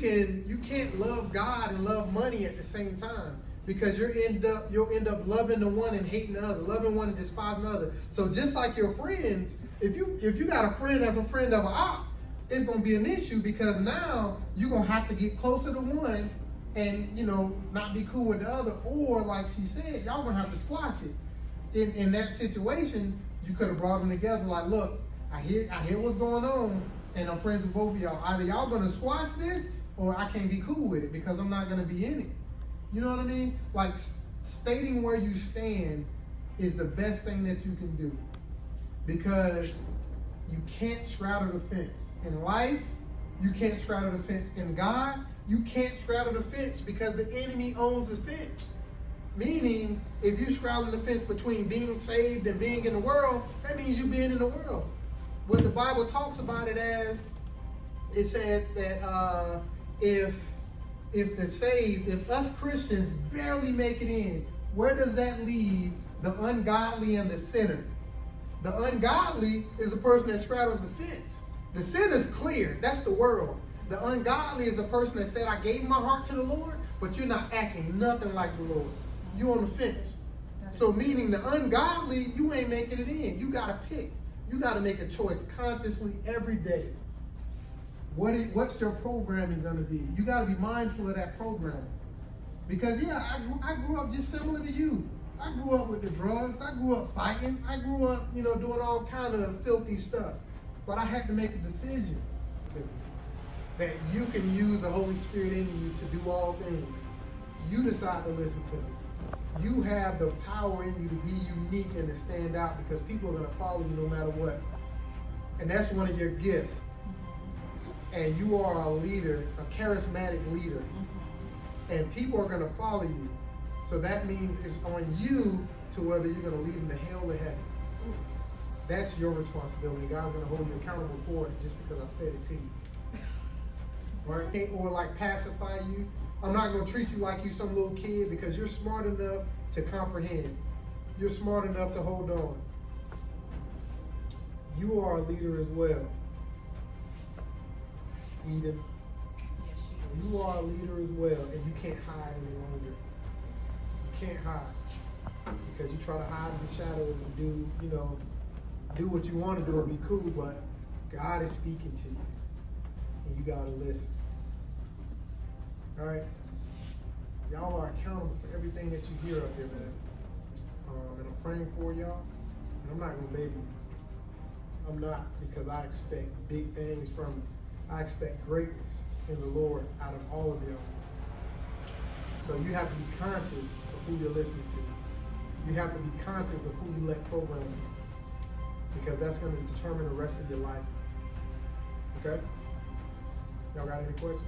You can't love God and love money at the same time, because you'll end up loving the one and hating the other, loving one and despising the other. So just like your friends, if you got a friend that's a friend of an op, it's gonna be an issue, because now you're gonna have to get closer to one and not be cool with the other, or like she said, y'all gonna have to squash it. In that situation, you could have brought them together. Like, look, I hear what's going on, and I'm friends with both of y'all. Either y'all gonna squash this, or I can't be cool with it because I'm not gonna be in it. You know what I mean? Like, stating where you stand is the best thing that you can do, because you can't straddle the fence. In life, you can't straddle the fence. In God, you can't straddle the fence, because the enemy owns the fence. Meaning, if you straddle the fence between being saved and being in the world, that means you being in the world. What the Bible talks about it as, it said that if us Christians barely make it in, where does that leave the ungodly and the sinner? The ungodly is the person that straddles the fence. The sinner's clear. That's the world. The ungodly is the person that said, I gave my heart to the Lord, but you're not acting nothing like the Lord. You're on the fence. So meaning the ungodly, you ain't making it in. You got to pick. You got to make a choice consciously every day. What's your programming going to be? You got to be mindful of that programming. Because, I grew up just similar to you. I grew up with the drugs. I grew up fighting. I grew up, doing all kind of filthy stuff. But I had to make a decision that you can use the Holy Spirit in you to do all things. You decide to listen to it. You have the power in you to be unique and to stand out, because people are going to follow you no matter what. And that's one of your gifts. And you are a leader, a charismatic leader. And people are going to follow you. So that means it's on you to whether you're going to lead them to hell or heaven. That's your responsibility. God's going to hold you accountable for it just because I said it to you. Right? Or like pacify you. I'm not going to treat you like you some little kid, because you're smart enough to comprehend. You're smart enough to hold on. You are a leader as well. Eden. You are a leader as well, and you can't hide any longer. You can't hide, because you try to hide in the shadows and do what you want to do and be cool, but God is speaking to you, and you gotta listen. All right, y'all are accountable for everything that you hear up here, man. And I'm praying for y'all, and I'm not gonna baby you. I'm not, because I expect big things I expect greatness in the Lord out of all of y'all. So you have to be conscious of who you're listening to. You have to be conscious of who you let program you, because that's going to determine the rest of your life. Okay? Y'all got any questions?